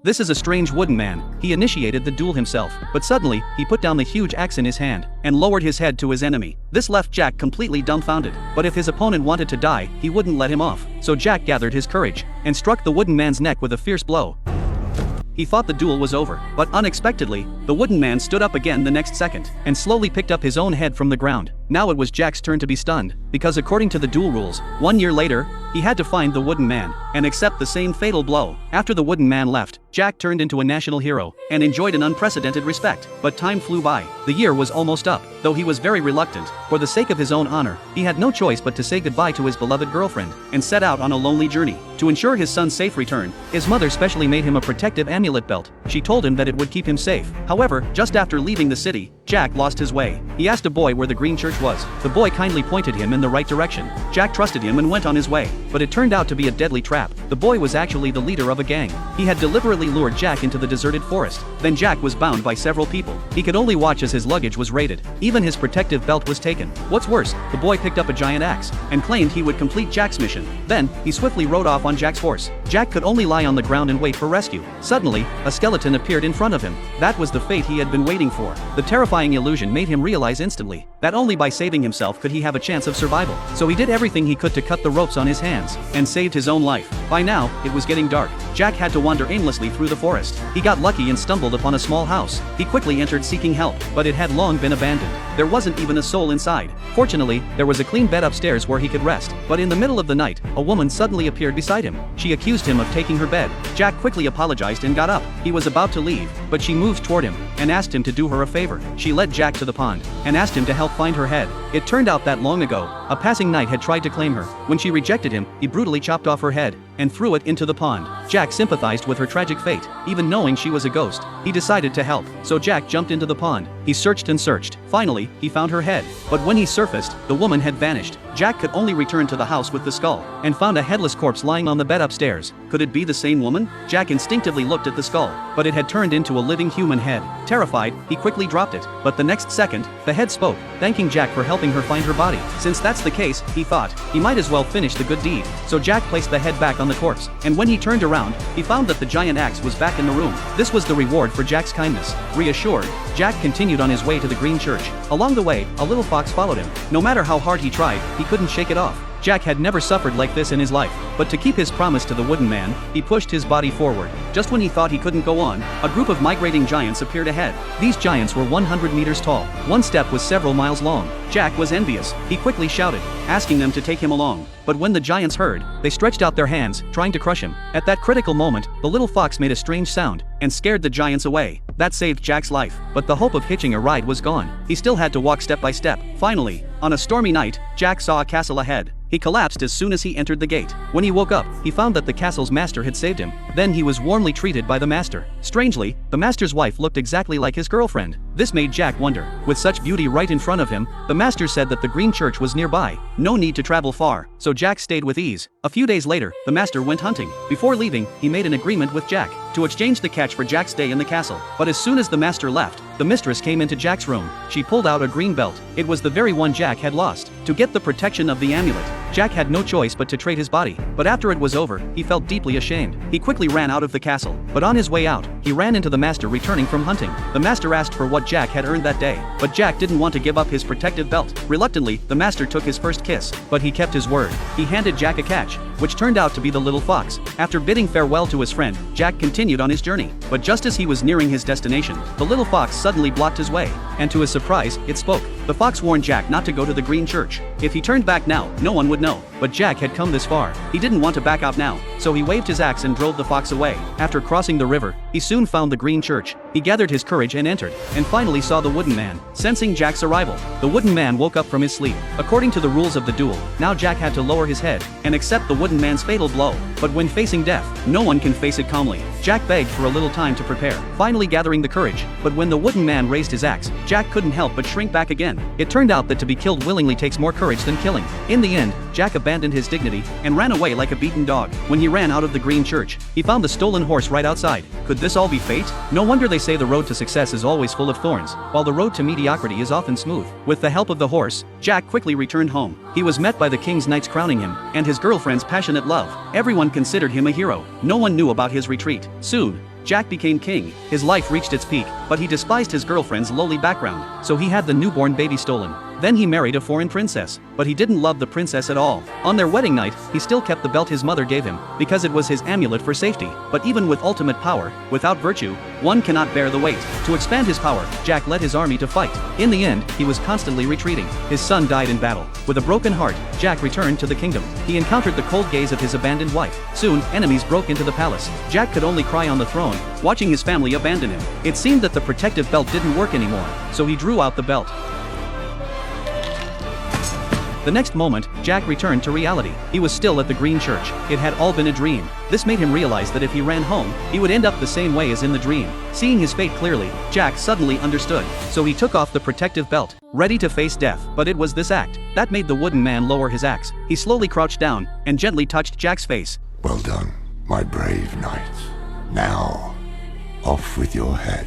This is a strange wooden man. He initiated the duel himself, but suddenly, he put down the huge axe in his hand and lowered his head to his enemy. This left Jack completely dumbfounded, but if his opponent wanted to die, he wouldn't let him off. So Jack gathered his courage and struck the wooden man's neck with a fierce blow. He thought the duel was over, but unexpectedly, the wooden man stood up again the next second and slowly picked up his own head from the ground. Now it was Jack's turn to be stunned, because according to the duel rules, 1 year later, he had to find the wooden man and accept the same fatal blow. After the wooden man left, Jack turned into a national hero and enjoyed an unprecedented respect. But time flew by. The year was almost up, though he was very reluctant. For the sake of his own honor, he had no choice but to say goodbye to his beloved girlfriend and set out on a lonely journey. To ensure his son's safe return, his mother specially made him a protective amulet belt. She told him that it would keep him safe. However, just after leaving the city, Jack lost his way. He asked a boy where the green church was. The boy kindly pointed him in the right direction. Jack trusted him and went on his way, but it turned out to be a deadly trap. The boy was actually the leader of a gang. He had deliberately lured Jack into the deserted forest. Then Jack was bound by several people. He could only watch as his luggage was raided. Even his protective belt was taken. What's worse, the boy picked up a giant axe and claimed he would complete Jack's mission. Then, he swiftly rode off on Jack's horse. Jack could only lie on the ground and wait for rescue. Suddenly, a skeleton appeared in front of him. That was the fate he had been waiting for. The terrifying illusion made him realize instantly that only by saving himself could he have a chance of survival. So he did everything he could to cut the ropes on his hands and saved his own life. By now, it was getting dark. Jack had to wander aimlessly through the forest. He got lucky and stumbled upon a small house. He quickly entered seeking help, but it had long been abandoned. There wasn't even a soul inside. Fortunately, there was a clean bed upstairs where he could rest. But in the middle of the night, a woman suddenly appeared beside him. She accused him of taking her bed. Jack quickly apologized and got up. He was about to leave, but she moved toward him and asked him to do her a favor. She led Jack to the pond and asked him to help find her head. It turned out that long ago, a passing knight had tried to claim her. When she rejected him, he brutally chopped off her head and threw it into the pond. Jack sympathized with her tragic fate. Even knowing she was a ghost, he decided to help. So Jack jumped into the pond. He searched and searched. Finally, he found her head. But when he surfaced, the woman had vanished. Jack could only return to the house with the skull and found a headless corpse lying on the bed upstairs. Could it be the same woman? Jack instinctively looked at the skull, but it had turned into a living human head. Terrified, he quickly dropped it. But the next second, the head spoke, thanking Jack for helping her find her body. Since that's the case, he thought, he might as well finish the good deed. So Jack placed the head back on the corpse, and when he turned around, he found that the giant axe was back in the room. This was the reward for Jack's kindness. Reassured, Jack continued on his way to the green church. Along the way, a little fox followed him. No matter how hard he tried, he couldn't shake it off. Jack had never suffered like this in his life, but to keep his promise to the wooden man, he pushed his body forward. Just when he thought he couldn't go on, a group of migrating giants appeared ahead. These giants were 100 meters tall. One step was several miles long. Jack was envious. He quickly shouted, asking them to take him along. But when the giants heard, they stretched out their hands, trying to crush him. At that critical moment, the little fox made a strange sound and scared the giants away. That saved Jack's life, but the hope of hitching a ride was gone. He still had to walk step by step. Finally, on a stormy night, Jack saw a castle ahead. He collapsed as soon as he entered the gate. When he woke up, he found that the castle's master had saved him. Then he was warmly treated by the master. Strangely, the master's wife looked exactly like his girlfriend. This made Jack wonder. With such beauty right in front of him, the master said that the green church was nearby. No need to travel far, so Jack stayed with ease. A few days later, the master went hunting. Before leaving, he made an agreement with Jack to exchange the catch for Jack's stay in the castle. But as soon as the master left, the mistress came into Jack's room. She pulled out a green belt. It was the very one Jack had lost. To get the protection of the amulet, Jack had no choice but to trade his body. But after it was over, he felt deeply ashamed. He quickly ran out of the castle. But on his way out, he ran into the master returning from hunting. The master asked for what Jack had earned that day. But Jack didn't want to give up his protective belt. Reluctantly, the master took his first kiss. But he kept his word. He handed Jack a catch, which turned out to be the little fox. After bidding farewell to his friend, Jack continued on his journey. But just as he was nearing his destination, the little fox suddenly blocked his way. And to his surprise, it spoke. The fox warned Jack not to go to the green church. If he turned back now, no one would know. But Jack had come this far. He didn't want to back out now, so he waved his axe and drove the fox away. After crossing the river, he soon found the green church. He gathered his courage and entered, and finally saw the wooden man. Sensing Jack's arrival, the wooden man woke up from his sleep. According to the rules of the duel, now Jack had to lower his head and accept the wooden man's fatal blow. But when facing death, no one can face it calmly. Jack begged for a little time to prepare, finally gathering the courage. But when the wooden man raised his axe, Jack couldn't help but shrink back again. It turned out that to be killed willingly takes more courage than killing. In the end, Jack abandoned his dignity and ran away like a beaten dog. When he ran out of the green church, he found the stolen horse right outside. Could this all be fate? No wonder they say the road to success is always full of thorns, while the road to mediocrity is often smooth. With the help of the horse, Jack quickly returned home. He was met by the king's knights crowning him, and his girlfriend's passionate love. Everyone considered him a hero. No one knew about his retreat. Soon, Jack became king. His life reached its peak, but he despised his girlfriend's lowly background, so he had the newborn baby stolen. Then he married a foreign princess, but he didn't love the princess at all. On their wedding night, he still kept the belt his mother gave him, because it was his amulet for safety. But even with ultimate power, without virtue, one cannot bear the weight. To expand his power, Jack led his army to fight. In the end, he was constantly retreating. His son died in battle. With a broken heart, Jack returned to the kingdom. He encountered the cold gaze of his abandoned wife. Soon, enemies broke into the palace. Jack could only cry on the throne, watching his family abandon him. It seemed that the protective belt didn't work anymore, so he drew out the belt. The next moment, Jack returned to reality. He was still at the Green Church. It had all been a dream. This made him realize that if he ran home, he would end up the same way as in the dream. Seeing his fate clearly, Jack suddenly understood. So he took off the protective belt, ready to face death. But it was this act that made the wooden man lower his axe. He slowly crouched down and gently touched Jack's face. Well done, my brave knight. Now, off with your head.